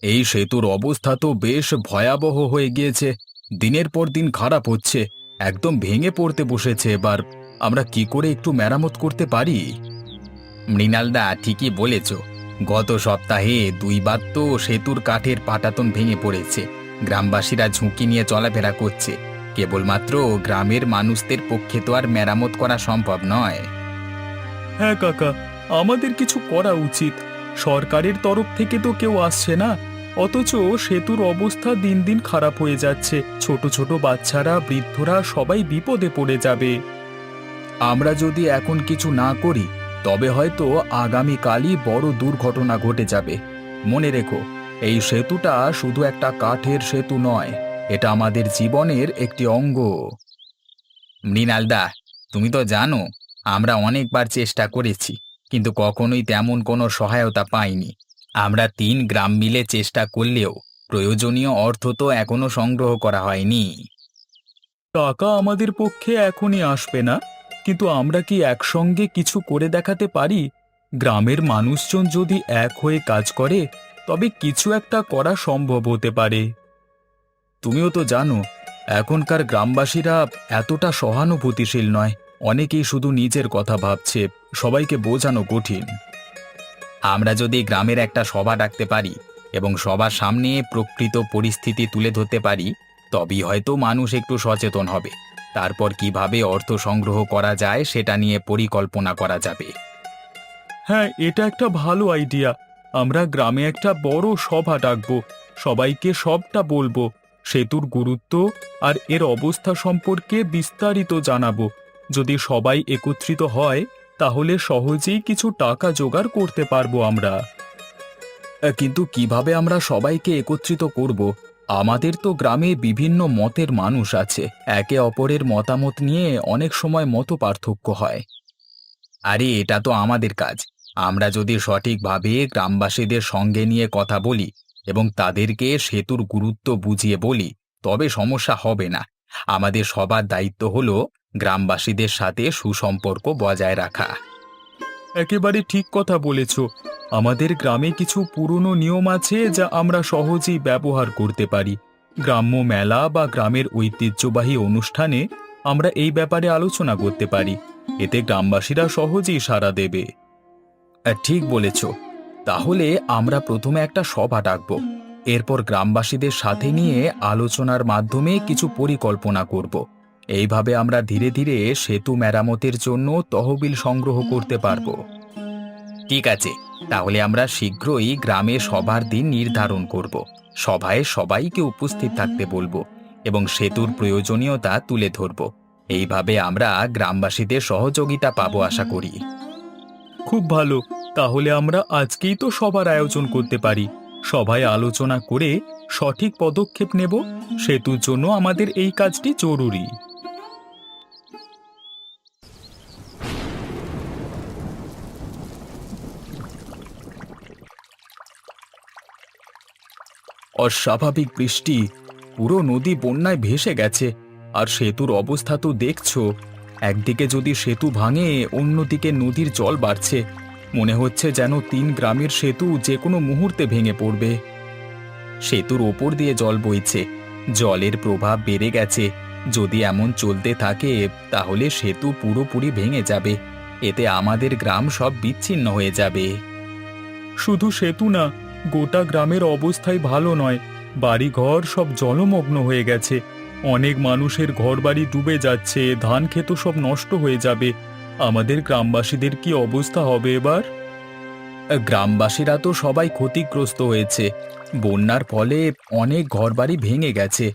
এই সেতুর অবস্থা তো বেশ ভয়াবহ হয়ে গিয়েছে। দিনের পর দিন খারাপ হচ্ছে, একদম ভেঙে পড়তে বসেছে। এবার আমরা কি করে একটু মেরামত করতে পারি? মৃণালদা ঠিকই বলেছ। গত সপ্তাহে দুইবার তো সেতুর কাঠের পাটাতন ভেঙে পড়েছে। গ্রামবাসীরা ঝুঁকি নিয়ে চলাফেরা করছে। কেবলমাত্র গ্রামের মানুষদের পক্ষে তো আর মেরামত করা সম্ভব নয়। হ্যাঁ কাকা, আমাদের কিছু করা উচিত। সরকারের তরফ থেকে তো কেউ আসছে না, অথচ সেতুর অবস্থা দিন দিন খারাপ হয়ে যাচ্ছে। ছোট ছোট বাচ্চারা, বৃদ্ধরা সবাই বিপদে পড়ে যাবে। আমরা যদি এখন কিছু না করি তবে হয়তো আগামীকালই বড় দুর্ঘটনা ঘটে যাবে। মনে রেখো, এই সেতুটা শুধু একটা কাঠের সেতু নয়, এটা আমাদের জীবনের একটি অঙ্গ। মৃণালদা, তুমি তো জানো আমরা অনেকবার চেষ্টা করেছি, কিন্তু কখনোই তেমন কোনো সহায়তা পাইনি। আমরা 3 গ্রাম মিলে চেষ্টা করলেও প্রয়োজনীয় অর্থ তো এখনো সংগ্রহ করা হয়নি। টাকা আমাদের পক্ষে এখনই আসবে না, কিন্তু আমরা কি একসঙ্গে কিছু করে দেখাতে পারি? গ্রামের মানুষজন যদি এক হয়ে কাজ করে, তবে কিছু একটা করা সম্ভব হতে পারে। তুমিও তো জানো এখনকার গ্রামবাসীরা এতটা সহানুভূতিশীল নয়। অনেকেই শুধু নিজের কথা ভাবছে, সবাইকে বোঝানো কঠিন। আমরা যদি গ্রামের একটা সভা ডাকতে পারি এবং সবার সামনে প্রকৃত পরিস্থিতি তুলে ধরতে পারি, তবেই হয়তো মানুষ একটু সচেতন হবে। তারপর কিভাবে অর্থ সংগ্রহ করা যায় সেটা নিয়ে পরিকল্পনা করা যাবে। হ্যাঁ, এটা একটা ভালো আইডিয়া। আমরা গ্রামে একটা বড় সভা ডাকবো, সবাইকে সবটা বলবো, সেতুর গুরুত্ব আর এর অবস্থা সম্পর্কে বিস্তারিত জানাবো। যদি সবাই একত্রিত হয়, তাহলে সহজেই কিছু টাকা জোগাড় করতে পারবো আমরা। কিন্তু কিভাবে আমরা সবাইকে একত্রিত করব? আমাদের তো গ্রামে বিভিন্ন মতের মানুষ আছে, একে অপরের মতামত নিয়ে অনেক সময় মত পার্থক্য হয়। আরে এটা তো আমাদের কাজ। আমরা যদি সঠিকভাবে গ্রামবাসীদের সঙ্গে নিয়ে কথা বলি এবং তাদেরকে সেতুর গুরুত্ব বুঝিয়ে বলি, তবে সমস্যা হবে না। আমাদের সবার দায়িত্ব হলো গ্রামবাসীদের সাথে সুসম্পর্ক বজায় রাখা। একেবারে ঠিক কথা বলেছ। আমাদের গ্রামে কিছু পুরনো নিয়ম আছে যা আমরা সহজেই ব্যবহার করতে পারি। গ্রাম্য মেলা বা গ্রামের ঐতিহ্যবাহী অনুষ্ঠানে আমরা এই ব্যাপারে আলোচনা করতে পারি। এতে গ্রামবাসীরা সহজেই সাড়া দেবে। ঠিক বলেছ। তাহলে আমরা প্রথমে একটা সভা ডাকব, এরপর গ্রামবাসীদের সাথে নিয়ে আলোচনার মাধ্যমে কিছু পরিকল্পনা করব। এইভাবে আমরা ধীরে ধীরে সেতু মেরামতের জন্য তহবিল সংগ্রহ করতে পারব। ঠিক আছে, তাহলে আমরা শীঘ্রই গ্রামে সভার দিন নির্ধারণ করব। সভায় সবাইকে উপস্থিত থাকতে বলবো এবং সেতুর প্রয়োজনীয়তা তুলে ধরব। এইভাবে আমরা গ্রামবাসীদের সহযোগিতা পাবো আশা করি। খুব ভালো। তাহলে আমরা আজকেই তো সবার আয়োজন করতে পারি। সভায় আলোচনা করে সঠিক পদক্ষেপ নেব। সেতুর জন্য আমাদের এই কাজটি জরুরি। অস্বাভাবিক বৃষ্টি, পুরো নদী বন্যায় ভেসে গেছে। আর সেতুর অবস্থা তো দেখছো, একদিকে যদি সেতু ভাঙে অন্যদিকে নদীর জল বাড়ছে। মনে হচ্ছে যেন 3 গ্রামের সেতু যে কোনো মুহূর্তে ভেঙে পড়বে। সেতুর ওপর দিয়ে জল বইছে, জলের প্রভাব বেড়ে গেছে। যদি এমন চলতে থাকে তাহলে সেতু পুরোপুরি ভেঙে যাবে। এতে আমাদের গ্রাম সব বিচ্ছিন্ন হয়ে যাবে। শুধু সেতু না, গোটা গ্রামের অবস্থাই ভালো নয়। বাড়িঘর সব জলমগ্ন হয়ে গেছে। অনেক মানুষের ঘরবাড়ি ডুবে যাচ্ছে, ধান ক্ষেত সব নষ্ট হয়ে যাবে। আমাদের গ্রামবাসীদের কি অবস্থা হবে এবার? গ্রামবাসীরা তো সবাই ক্ষতিগ্রস্ত হয়েছে। বন্যার ফলে অনেক ঘরবাড়ি ভেঙে গেছে।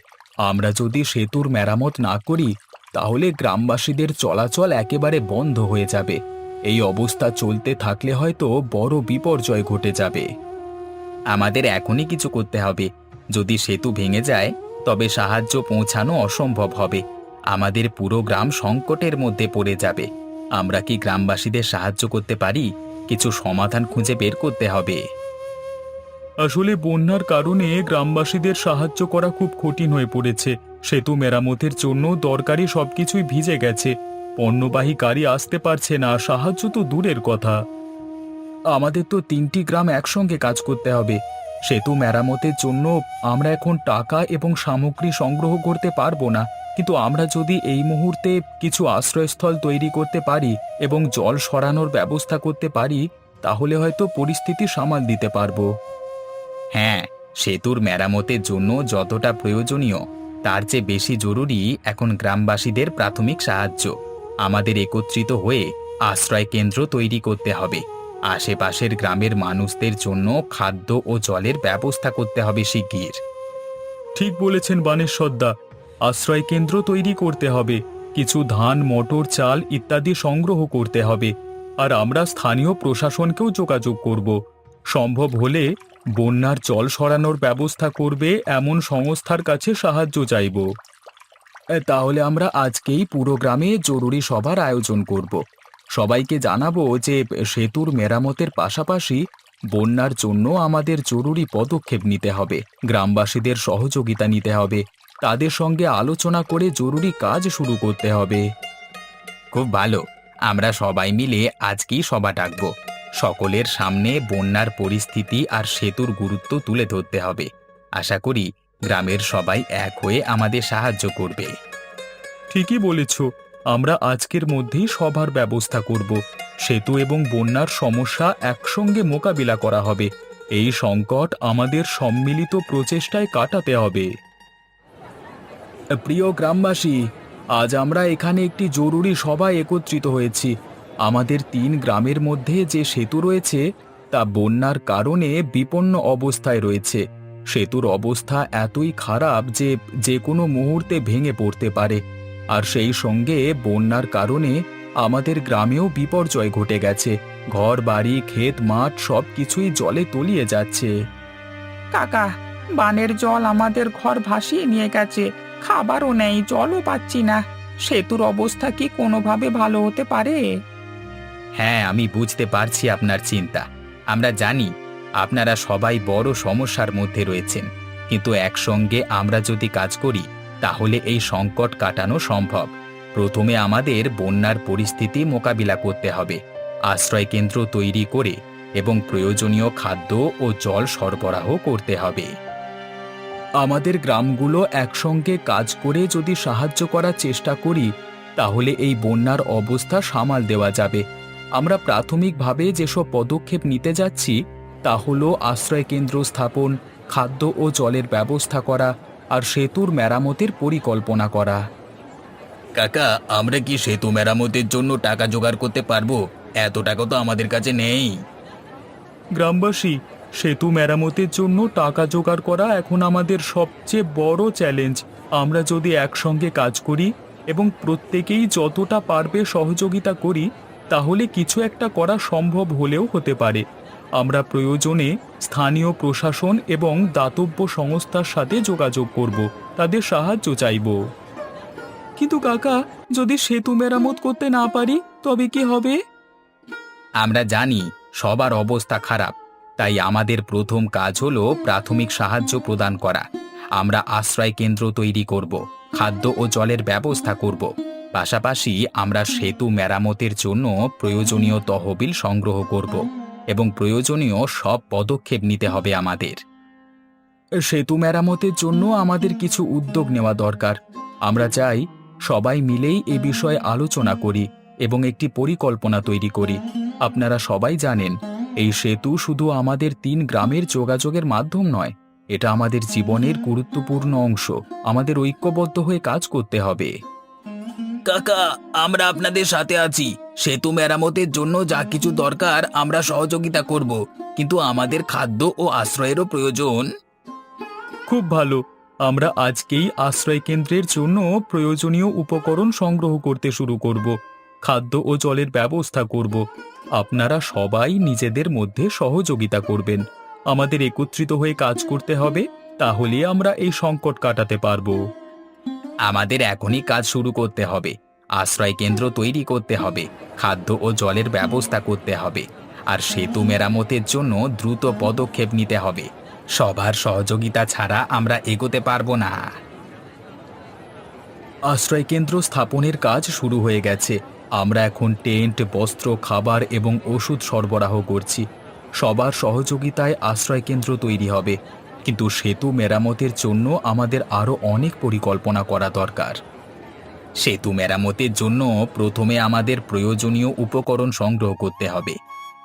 আমরা যদি সেতুর মেরামত না করি তাহলে গ্রামবাসীদের চলাচল একেবারে বন্ধ হয়ে যাবে। এই অবস্থা চলতে থাকলে হয়তো বড় বিপর্যয় ঘটে যাবে। আমাদের এখনই কিছু করতে হবে। যদি সেতু ভেঙে যায় তবে সাহায্য পৌঁছানো অসম্ভব হবে। আমাদের পুরো গ্রাম সংকটের মধ্যে পড়ে যাবে। আমরা কি গ্রামবাসীদের সাহায্য করতে পারি? কিছু সমাধান খুঁজে বের করতে হবে। আসলে বন্যার কারণে গ্রামবাসীদের সাহায্য করা খুব কঠিন হয়ে পড়েছে। সেতু মেরামতের জন্য দরকারি সবকিছুই ভিজে গেছে। পণ্যবাহী গাড়ি আসতে পারছে না, সাহায্য তো দূরের কথা। আমাদের তো 3টি গ্রাম একসঙ্গে কাজ করতে হবে। সেতু মেরামতের জন্য আমরা এখন টাকা এবং সামগ্রী সংগ্রহ করতে পারবো না, কিন্তু আমরা যদি এই মুহূর্তে কিছু আশ্রয়স্থল তৈরি করতে পারি এবং জল সরানোর ব্যবস্থা করতে পারি, তাহলে হয়তো পরিস্থিতি সামাল দিতে পারবো। হ্যাঁ, সেতুর মেরামতের জন্য যতটা প্রয়োজনীয় তার চেয়ে বেশি জরুরি এখন গ্রামবাসীদের প্রাথমিক সাহায্য। আমাদের একত্রিত হয়ে আশ্রয় কেন্দ্র তৈরি করতে হবে। আশেপাশের গ্রামের মানুষদের জন্য খাদ্য ও জলের ব্যবস্থা করতে হবে শিগগির। ঠিক বলেছেন বানেশ্বরদা, আশ্রয় কেন্দ্র তৈরি করতে হবে, কিছু ধান, মটর, চাল ইত্যাদি সংগ্রহ করতে হবে, আর আমরা স্থানীয় প্রশাসনকেও যোগাযোগ করব। সম্ভব হলে বন্যার জল সরানোর ব্যবস্থা করবে এমন সংস্থার কাছে সাহায্য চাইব। তাহলে আমরা আজকেই পুরো গ্রামে জরুরি সভার আয়োজন করব। সবাইকে জানাবো যে সেতুর মেরামতের পাশাপাশি বন্যার জন্য আমাদের জরুরি পদক্ষেপ নিতে হবে, গ্রামবাসীদের সহযোগিতা নিতে হবে, তাদের সঙ্গে আলোচনা করে জরুরি কাজ শুরু করতে হবে। খুব ভালো, আমরা সবাই মিলে আজকেই সভা ডাকব। সকলের সামনে বন্যার পরিস্থিতি আর সেতুর গুরুত্ব তুলে ধরতে হবে। আশা করি গ্রামের সবাই এক হয়ে আমাদের সাহায্য করবে। ঠিকই বলেছ, আমরা আজকের মধ্যেই সভার ব্যবস্থা করব। সেতু এবং বন্যার সমস্যা একসঙ্গে মোকাবিলা করা হবে। এই সংকট আমাদের সম্মিলিত প্রচেষ্টায় কাটাতে হবে। প্রিয় গ্রামবাসী, আজ আমরা এখানে একটি জরুরি সভায় একত্রিত হয়েছি। আমাদের ৩ গ্রামের মধ্যে যে সেতু রয়েছে তা বন্যার কারণে বিপন্ন অবস্থায় রয়েছে। সেতুর অবস্থা এতই খারাপ যে যে কোনো মুহূর্তে ভেঙে পড়তে পারে, আর সেই সঙ্গে বন্যার কারণে আমাদের গ্রামেও বিপর্যয় ঘটে গেছে। ঘর বাড়ি, ক্ষেত মাঠ সব কিছুই জলে তলিয়ে যাচ্ছে। কাকা, বানের জল আমাদের ঘর ভাসিয়ে নিয়ে গেছে, খাবারও নেই, জলও পাচ্ছি না। সেতুর অবস্থা কি কোনোভাবে ভালো হতে পারে? হ্যাঁ, আমি বুঝতে পারছি আপনার চিন্তা। আমরা জানি আপনারা সবাই বড় সমস্যার মধ্যে রয়েছেন, কিন্তু একসঙ্গে আমরা যদি কাজ করি তাহলে এই সংকট কাটানো সম্ভব। প্রথমে আমাদের বন্যার পরিস্থিতি মোকাবিলা করতে হবে, আশ্রয় কেন্দ্র তৈরি করে এবং প্রয়োজনীয় খাদ্য ও জল সরবরাহ করতে হবে। আমাদের গ্রামগুলো একসঙ্গে কাজ করে যদি সাহায্য করার চেষ্টা করি তাহলে এই বন্যার অবস্থা সামাল দেওয়া যাবে। আমরা প্রাথমিকভাবে যেসব পদক্ষেপ নিতে যাচ্ছি তা হলো আশ্রয় কেন্দ্র স্থাপন, খাদ্য ও জলের ব্যবস্থা করা আর সেতুর মেরামতের পরিকল্পনা করা। কাকা, আমরা কি সেতু মেরামতের জন্য টাকা জোগাড় করতে পারবো? এত টাকা তো আমাদের কাছে নেই। গ্রামবাসী, সেতু মেরামতের জন্য টাকা জোগাড় করা এখন আমাদের সবচেয়ে বড় চ্যালেঞ্জ। আমরা যদি একসঙ্গে কাজ করি এবং প্রত্যেকেই যতটা পারবে সহযোগিতা করি তাহলে কিছু একটা করা সম্ভব হলেও হতে পারে। আমরা প্রয়োজনে স্থানীয় প্রশাসন এবং দাতব্য সংস্থার সাথে যোগাযোগ করব, তাদের সাহায্য চাইব। কিন্তু কাকা, যদি সেতু মেরামত করতে না পারি তবে কি হবে? আমরা জানি সবার অবস্থা খারাপ, তাই আমাদের প্রথম কাজ হলো প্রাথমিক সাহায্য প্রদান করা। আমরা আশ্রয় কেন্দ্র তৈরি করব, খাদ্য ও জলের ব্যবস্থা করব। পাশাপাশি আমরা সেতু মেরামতের জন্য প্রয়োজনীয় তহবিল সংগ্রহ করব এবং প্রয়োজনীয় সব পদক্ষেপ নিতে হবে আমাদের। সেতু মেরামতের জন্য আমাদের কিছু উদ্যোগ নেওয়া দরকার। আমরা চাই সবাই মিলেই এ বিষয়ে আলোচনা করি এবং একটি পরিকল্পনা তৈরি করি। আপনারা সবাই জানেন এই সেতু শুধু আমাদের ৩ গ্রামের যোগাযোগের মাধ্যম নয়, এটা আমাদের জীবনের গুরুত্বপূর্ণ অংশ। আমাদের ঐক্যবদ্ধ হয়ে কাজ করতে হবে। কাকা, আমরা আপনাদের সাথে আছি। সেতু মেরামতের জন্য যা কিছু দরকার আমরা সহযোগিতা করব, কিন্তু আমাদের খাদ্য ও আশ্রয়েরও প্রয়োজন। খুব ভালো, আমরা আজকেই আশ্রয় কেন্দ্রের জন্য প্রয়োজনীয় উপকরণ সংগ্রহ করতে শুরু করব, খাদ্য ও জলের ব্যবস্থা করব। আপনারা সবাই নিজেদের মধ্যে সহযোগিতা করবেন। আমাদের একত্রিত হয়ে কাজ করতে হবে, তাহলে আমরা এই সংকট কাটাতে পারবো। আমাদের এখনই কাজ শুরু করতে হবে, আশ্রয় কেন্দ্র তৈরি করতে হবে, খাদ্য ও জলের ব্যবস্থা করতে হবে, আর সেতু মেরামতের জন্য দ্রুত পদক্ষেপ নিতে হবে। সবার সহযোগিতা ছাড়া আমরা এগোতে পারবো না। আশ্রয় কেন্দ্র স্থাপনের কাজ শুরু হয়ে গেছে। আমরা এখন টেন্ট, বস্ত্র, খাবার এবং ওষুধ সরবরাহ করছি। সবার সহযোগিতায় আশ্রয়কেন্দ্র তৈরি হবে, কিন্তু সেতু মেরামতের জন্য আমাদের আরও অনেক পরিকল্পনা করা দরকার। সেতু মেরামতের জন্য প্রথমে আমাদের প্রয়োজনীয় উপকরণ সংগ্রহ করতে হবে।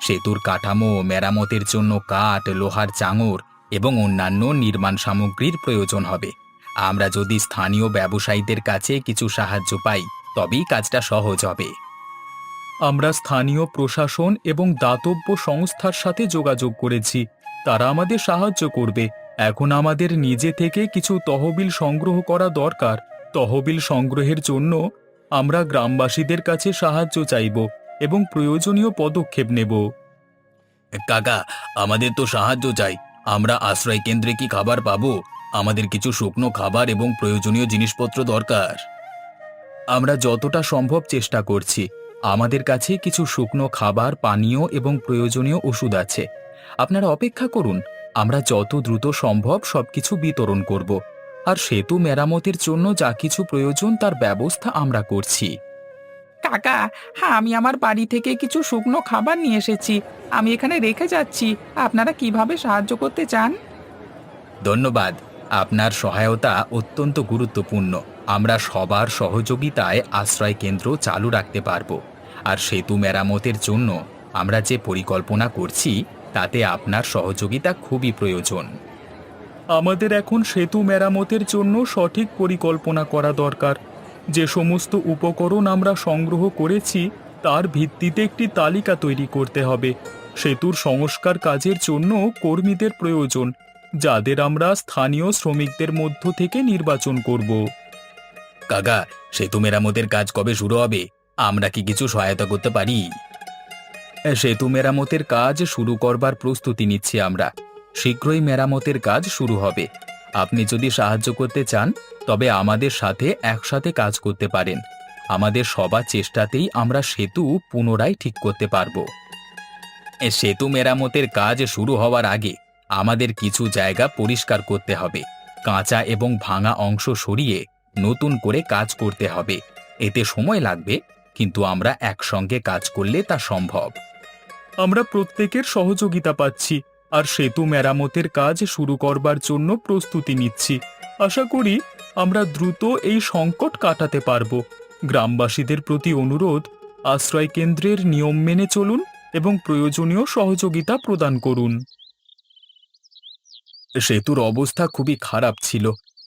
সেতুর কাঠামো মেরামতের জন্য কাঠ, লোহার চাঙড় এবং অন্যান্য নির্মাণ সামগ্রীর প্রয়োজন হবে। আমরা যদি স্থানীয় ব্যবসায়ীদের কাছে কিছু সাহায্য পাই, তবেই কাজটা সহজ হবে। আমরা স্থানীয় প্রশাসন এবং দাতব্য সংস্থার সাথে যোগাযোগ করেছি, তারা আমাদের সাহায্য করবে। এখন আমাদের নিজে থেকে কিছু তহবিল সংগ্রহ করা দরকার। তহবিল সংগ্রহের জন্য আমরা গ্রামবাসীদের কাছে সাহায্য চাইব এবং প্রয়োজনীয় পদক্ষেপ নেব। কাকা, আমাদের তো সাহায্য চাই। আমরা আশ্রয় কেন্দ্রে কি খাবার পাবো? আমাদের কিছু শুকনো খাবার এবং প্রয়োজনীয় জিনিসপত্র দরকার। আমরা যতটা সম্ভব চেষ্টা করছি। আমাদের কাছে কিছু শুকনো খাবার, পানীয় এবং প্রয়োজনীয় ওষুধ আছে। আপনারা অপেক্ষা করুন, আমরা যত দ্রুত সম্ভব সবকিছু বিতরণ করব। আর সেতু মেরামতের জন্য যা কিছু প্রয়োজন তার ব্যবস্থা আমরা করছি। কাকা, হ্যাঁ, আমি আমার বাড়ি থেকে কিছু শুকনো খাবার নিয়ে এসেছি। আমি এখানে রেখে যাচ্ছি। আপনারা কিভাবে সাহায্য করতে চান? ধন্যবাদ। আপনার সহায়তা অত্যন্ত গুরুত্বপূর্ণ। আমরা সবার সহযোগিতায় আশ্রয় কেন্দ্র চালু রাখতে পারব। আর সেতু মেরামতের জন্য আমরা যে পরিকল্পনা করছি তাতে আপনার সহযোগিতা খুবই প্রয়োজন। আমাদের এখন সেতু মেরামতের জন্য সঠিক পরিকল্পনা করা দরকার। যে সমস্ত উপকরণ আমরা সংগ্রহ করেছি তার ভিত্তিতে একটি তালিকা তৈরি করতে হবে। সেতুর সংস্কার কাজের জন্য কর্মীদের প্রয়োজন, যাদের আমরা স্থানীয় শ্রমিকদের মধ্য থেকে নির্বাচন করব। কাকা, সেতু মেরামতের কাজ কবে শুরু হবে? আমরা কি কিছু সহায়তা করতে পারি? সেতু মেরামতের কাজ শুরু করবার প্রস্তুতি নিচ্ছি আমরা। শীঘ্রই মেরামতের কাজ শুরু হবে। আপনি যদি সাহায্য করতে চান তবে আমাদের সাথে একসাথে কাজ করতে পারেন। আমাদের সবার চেষ্টাতেই আমরা সেতু পুনরায় ঠিক করতে পারবো। সেতু মেরামতের কাজ শুরু হওয়ার আগে আমাদের কিছু জায়গা পরিষ্কার করতে হবে। কাঁচা এবং ভাঙা অংশ সরিয়ে নতুন করে কাজ করতে হবে। এতে সময় লাগবে, কিন্তু আমরা একসঙ্গে কাজ করলে তা সম্ভব। আমরা প্রত্যেকের সহযোগিতা পাচ্ছি আর সেতু মেরামতের কাজ শুরু করবার জন্য প্রস্তুতি নিচ্ছি। আশা করি আমরা দ্রুত এই সংকট কাটাতে পারব। গ্রামবাসীদের প্রতি অনুরোধ, আশ্রয় কেন্দ্রের নিয়ম মেনে চলুন এবং প্রয়োজনীয় সহযোগিতা প্রদান করুন। সেতুর অবস্থা খুবই খারাপ ছিল,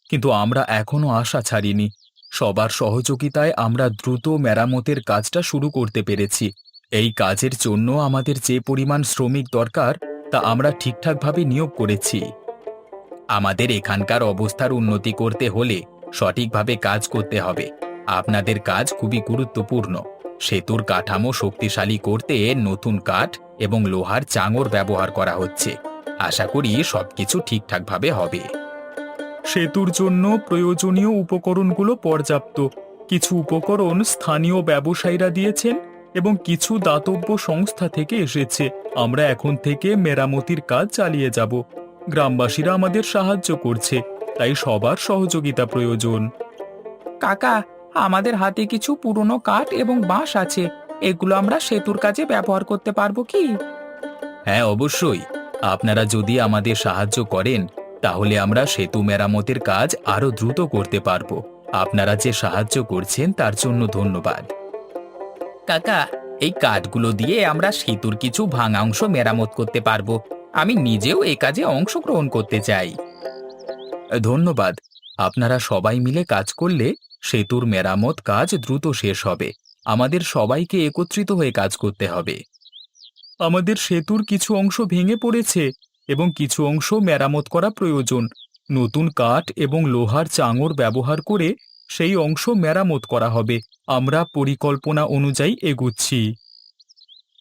কিন্তু আমরা এখনো আশা ছাড়িনি। সবার সহযোগিতায় আমরা দ্রুত মেরামতের কাজটা শুরু করতে পেরেছি। এই কাজের জন্য আমাদের যে পরিমাণ শ্রমিক দরকার তা আমরা ঠিকঠাকভাবে নিয়োগ করেছি। আমাদের এখানকার অবস্থার উন্নতি করতে হলে সঠিকভাবে কাজ করতে হবে। আপনাদের কাজ খুবই গুরুত্বপূর্ণ। সেতুর কাঠামো শক্তিশালী করতে নতুন কাঠ এবং লোহার চাঙড় ব্যবহার করা হচ্ছে। আশা করি সবকিছু ঠিকঠাকভাবে হবে। সেতুর জন্য প্রয়োজনীয় উপকরণগুলো পর্যাপ্ত। কিছু উপকরণ স্থানীয় ব্যবসায়ীরা দিয়েছেন এবং কিছু দাতব্য সংস্থা থেকে এসেছে। আমরা এখন থেকে মেরামতির কাজ চালিয়ে যাব। গ্রামবাসীরা আমাদের সাহায্য করছে, তাই সবার সহযোগিতা প্রয়োজন। কাকা, আমাদের হাতে কিছু পুরনো কাঠ এবং বাঁশ আছে। এগুলো আমরা সেতুর কাজে ব্যবহার করতে পারবো কি? হ্যাঁ, অবশ্যই। আপনারা যদি আমাদের সাহায্য করেন তাহলে আমরা সেতু মেরামতের কাজ আরো দ্রুত করতে পারবো। আপনারা যে সাহায্য করছেন তার জন্য ধন্যবাদ। কাকা, এই কাঠগুলো দিয়ে আমরা সেতুর কিছু ভাঙা অংশ মেরামত করতে পারবো। আমি নিজেও এই কাজে অংশগ্রহণ করতে চাই। ধন্যবাদ। আপনারা সবাই মিলে কাজ করলে সেতুর মেরামত কাজ দ্রুত শেষ হবে। আমাদের সবাইকে একত্রিত হয়ে কাজ করতে হবে। আমাদের সেতুর কিছু অংশ ভেঙে পড়েছে এবং কিছু অংশ মেরামত করা প্রয়োজন। নতুন কাঠ এবং লোহার চাঙড় ব্যবহার করে সেই অংশ মেরামত করা হবে। আমরা পরিকল্পনা অনুযায়ী এগুচ্ছি।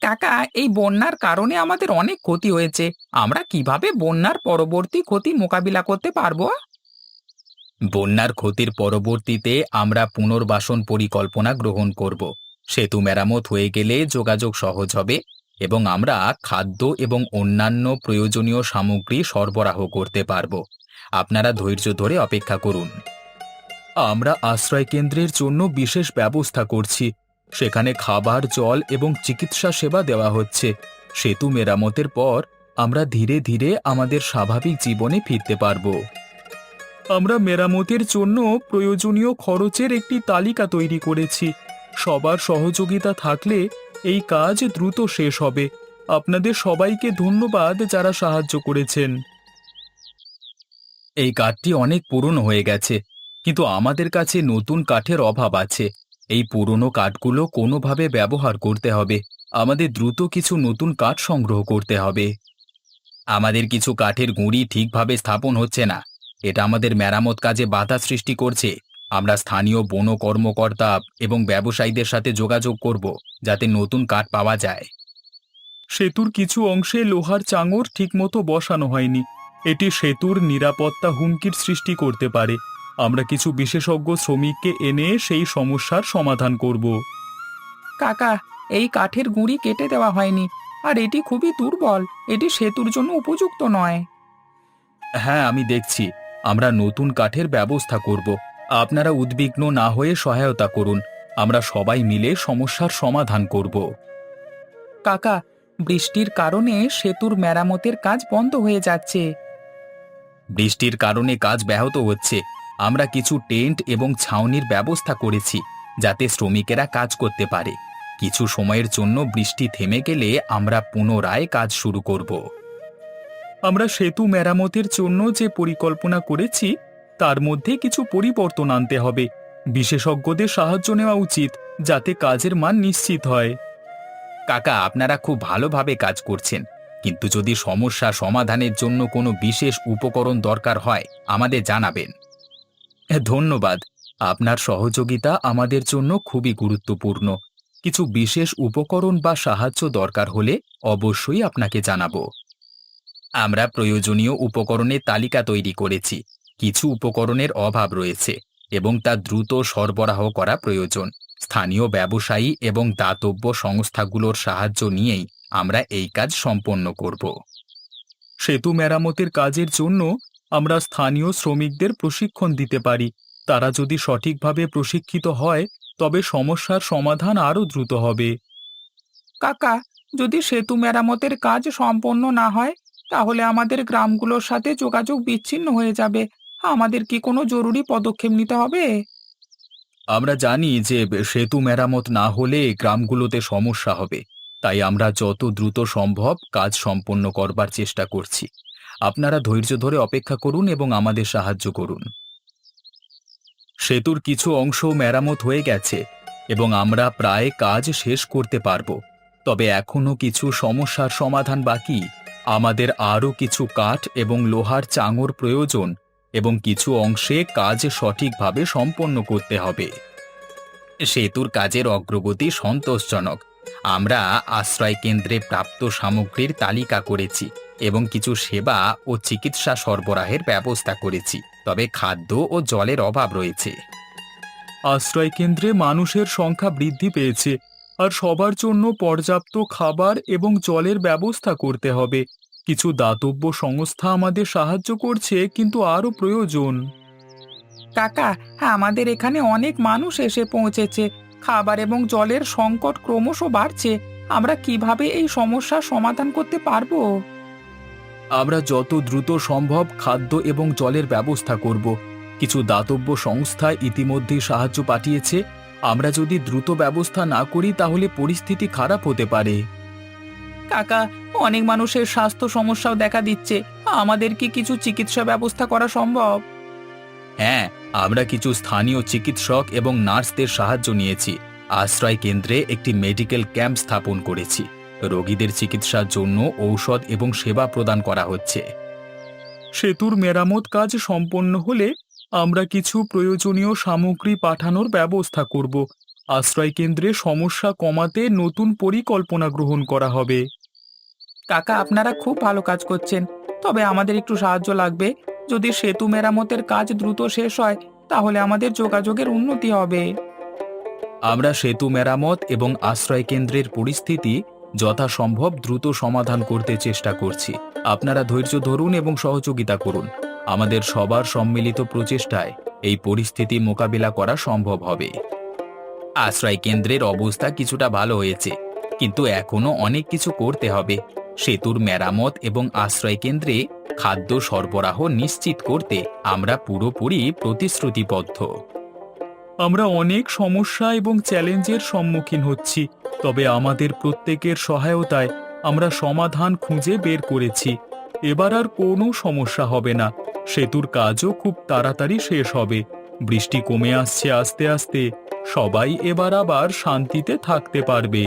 কাকা, এই বন্যার কারণে আমাদের অনেক ক্ষতি হয়েছে। আমরা কিভাবে বন্যার পরবর্তী ক্ষতি মোকাবিলা করতে পারবো? বন্যার ক্ষতির পরবর্তীতে আমরা পুনর্বাসন পরিকল্পনা গ্রহণ করব। সেতু মেরামত হয়ে গেলে যোগাযোগ সহজ হবে এবং আমরা খাদ্য এবং অন্যান্য প্রয়োজনীয় সামগ্রী সরবরাহ করতে পারব। আপনারা ধৈর্য ধরে অপেক্ষা করুন। আমরা আশ্রয় কেন্দ্রের জন্য বিশেষ ব্যবস্থা করছি। সেখানে খাবার, জল এবং চিকিৎসা সেবা দেওয়া হচ্ছে। সেতু মেরামতের পর আমরা ধীরে ধীরে আমাদের স্বাভাবিক জীবনে ফিরতে পারবো। আমরা মেরামতের জন্য প্রয়োজনীয় খরচের একটি তালিকা তৈরি করেছি। সবার সহযোগিতা থাকলে এই কাজ দ্রুত শেষ হবে। আপনাদের সবাইকে ধন্যবাদ যারা সাহায্য করেছেন। এই কাঠটি অনেক পুরনো হয়ে গেছে, কিন্তু আমাদের কাছে নতুন কাঠের অভাব আছে। এই পুরনো কাঠগুলো কোনোভাবে ব্যবহার করতে হবে। আমাদের দ্রুত কিছু নতুন কাঠ সংগ্রহ করতে হবে। আমাদের কিছু কাঠের গুঁড়ি ঠিকভাবে স্থাপন হচ্ছে না। এটা আমাদের মেরামত কাজে বাধা সৃষ্টি করছে। আমরা স্থানীয় বন কর্মকর্তা এবং ব্যবসায়ীদের সাথে যোগাযোগ করব, যাতে নতুন কাঠ পাওয়া যায়। সেতুর কিছু অংশে লোহার চাঙড় ঠিকমতো বসানো হয়নি। এটি সেতুর নিরাপত্তা হুমকির সৃষ্টি করতে পারে। আমরা কিছু বিশেষজ্ঞ শ্রমিককে এনে সেই সমস্যার সমাধান করব। কাকা, এই কাঠের গুঁড়ি কেটে দেওয়া হয়নি, আর এটি খুবই দুর্বল। এটি সেতুর জন্য উপযুক্ত নয়। হ্যাঁ, আমি দেখছি। আমরা নতুন কাঠের ব্যবস্থা করব। আপনারা উদ্বিগ্ন না হয়ে সহায়তা করুন। আমরা সবাই মিলে সমস্যার সমাধান করব। কাকা, বৃষ্টির কারণে সেতুর মেরামতের কাজ বন্ধ হয়ে যাচ্ছে। বৃষ্টির কারণে কাজ ব্যাহত হচ্ছে। আমরা কিছু টেন্ট এবং ছাউনির ব্যবস্থা করেছি, যাতে শ্রমিকেরা কাজ করতে পারে। কিছু সময়ের জন্য বৃষ্টি থেমে গেলে আমরা পুনরায় কাজ শুরু করব। আমরা সেতু মেরামতের জন্য যে পরিকল্পনা করেছি তার মধ্যে কিছু পরিবর্তন আনতে হবে। বিশেষজ্ঞদের সাহায্য নেওয়া উচিত, যাতে কাজের মান নিশ্চিত হয়। কাকা, আপনারা খুব ভালোভাবে কাজ করছেন, কিন্তু যদি সমস্যা সমাধানের জন্য কোনো বিশেষ উপকরণ দরকার হয় আমাদের জানাবেন। ধন্যবাদ। আপনার সহযোগিতা আমাদের জন্য খুবই গুরুত্বপূর্ণ। কিছু বিশেষ উপকরণ বা সাহায্য দরকার হলে অবশ্যই আপনাকে জানাবো। আমরা প্রয়োজনীয় উপকরণের তালিকা তৈরি করেছি। কিছু উপকরণের অভাব রয়েছে এবং তা দ্রুত সরবরাহ করা প্রয়োজন। স্থানীয় ব্যবসায়ী এবং দাতব্য সংস্থাগুলোর সাহায্য নিয়েই আমরা এই কাজ সম্পন্ন করব। সেতু মেরামতের কাজের জন্য আমরা স্থানীয় শ্রমিকদের প্রশিক্ষণ দিতে পারি। তারা যদি সঠিকভাবে প্রশিক্ষিত হয় তবে সমস্যার সমাধান আরও দ্রুত হবে। কাকা, যদি সেতু মেরামতের কাজ সম্পন্ন না হয়, তাহলে আমাদের গ্রামগুলোর সাথে যোগাযোগ বিচ্ছিন্ন হয়ে যাবে। আমাদের কি কোনো জরুরি পদক্ষেপ নিতে হবে? আমরা জানি যে সেতু মেরামত না হলে গ্রামগুলোতে সমস্যা হবে, তাই আমরা যত দ্রুত সম্ভব কাজ সম্পন্ন করবার চেষ্টা করছি। আপনারা ধৈর্য ধরে অপেক্ষা করুন এবং আমাদের সাহায্য করুন। সেতুর কিছু অংশ মেরামত হয়ে গেছে এবং আমরা প্রায় কাজ শেষ করতে পারবো। তবে এখনো কিছু সমস্যার সমাধান বাকি। আমাদের আরও কিছু কাঠ এবং লোহার চাঙড় প্রয়োজন এবং কিছু অংশে কাজ সঠিকভাবে সম্পন্ন করতে হবে। সেতুর কাজের অগ্রগতি সন্তোষজনক। আমরা আশ্রয় কেন্দ্রে প্রাপ্ত সামগ্রীর তালিকা করেছি এবং কিছু সেবা ও চিকিৎসা সরবরাহের ব্যবস্থা করেছি। তবে খাদ্য ও জলের অভাব রয়েছে। আশ্রয় কেন্দ্রে মানুষের সংখ্যা বৃদ্ধি পেয়েছে, আর সবার জন্য পর্যাপ্ত খাবার এবং জলের ব্যবস্থা করতে হবে। কিছু দাতব্য সংস্থা আমাদের সাহায্য করছে, কিন্তু আরও প্রয়োজন। কাকা, আমাদের এখানে অনেক মানুষ এসে পৌঁছেছে। খাবার এবং জলের সংকট ক্রমশ বাড়ছে। আমরা কিভাবে এই সমস্যার সমাধান করতে পারবো? আমরা যত দ্রুত সম্ভব খাদ্য এবং জলের ব্যবস্থা করব। কিছু দাতব্য সংস্থা ইতিমধ্যেই সাহায্য পাঠিয়েছে। আমরা যদি দ্রুত ব্যবস্থা না করি তাহলে পরিস্থিতি খারাপ হতে পারে। কাকা, অনেক মানুষের স্বাস্থ্য সমস্যাও দেখা দিচ্ছে। আমাদের কি কিছু চিকিৎসা ব্যবস্থা করা সম্ভব? হ্যাঁ, আমরা কিছু স্থানীয় চিকিৎসক এবং নার্সদের সাহায্য নিয়েছি। আশ্রয় কেন্দ্রে একটি মেডিকেল ক্যাম্প স্থাপন করেছি। রোগীদের চিকিৎসার জন্য ঔষধ এবং সেবা প্রদান করা হচ্ছে। সেতুর মেরামত কাজ সম্পন্ন হলে আমরা কিছু প্রয়োজনীয় সামগ্রী পাঠানোর ব্যবস্থা করব। আশ্রয় কেন্দ্রে সমস্যা কমাতে নতুন পরিকল্পনা গ্রহণ করা হবে। কাকা, আপনারা খুব ভালো কাজ করছেন, তবে আমাদের একটু সাহায্য লাগবে। যদি সেতু মেরামতের কাজ দ্রুত শেষ হয়, তাহলে আমাদের যোগাযোগের উন্নতি হবে। আমরা সেতু মেরামত এবং আশ্রয় কেন্দ্রের পরিস্থিতি যথাসম্ভব দ্রুত সমাধান করতে চেষ্টা করছি। আপনারা ধৈর্য ধরুন এবং সহযোগিতা করুন। আমাদের সবার সম্মিলিত প্রচেষ্টায় এই পরিস্থিতি মোকাবিলা করা সম্ভব হবে। আশ্রয় কেন্দ্রের অবস্থা কিছুটা ভালো হয়েছে, কিন্তু এখনো অনেক কিছু করতে হবে। সেতুর মেরামত এবং আশ্রয় কেন্দ্রে খাদ্য সরবরাহ নিশ্চিত করতে আমরা পুরোপুরি প্রতিশ্রুতিবদ্ধ। আমরা অনেক সমস্যা এবং চ্যালেঞ্জের সম্মুখীন হচ্ছি, তবে আমাদের প্রত্যেকের সহায়তায় আমরা সমাধান খুঁজে বের করেছি। এবার আর কোনো সমস্যা হবে না। সেতুর কাজও খুব তাড়াতাড়ি শেষ হবে। বৃষ্টি কমে আসছে আস্তে আস্তে। সবাই এবার আবার শান্তিতে থাকতে পারবে।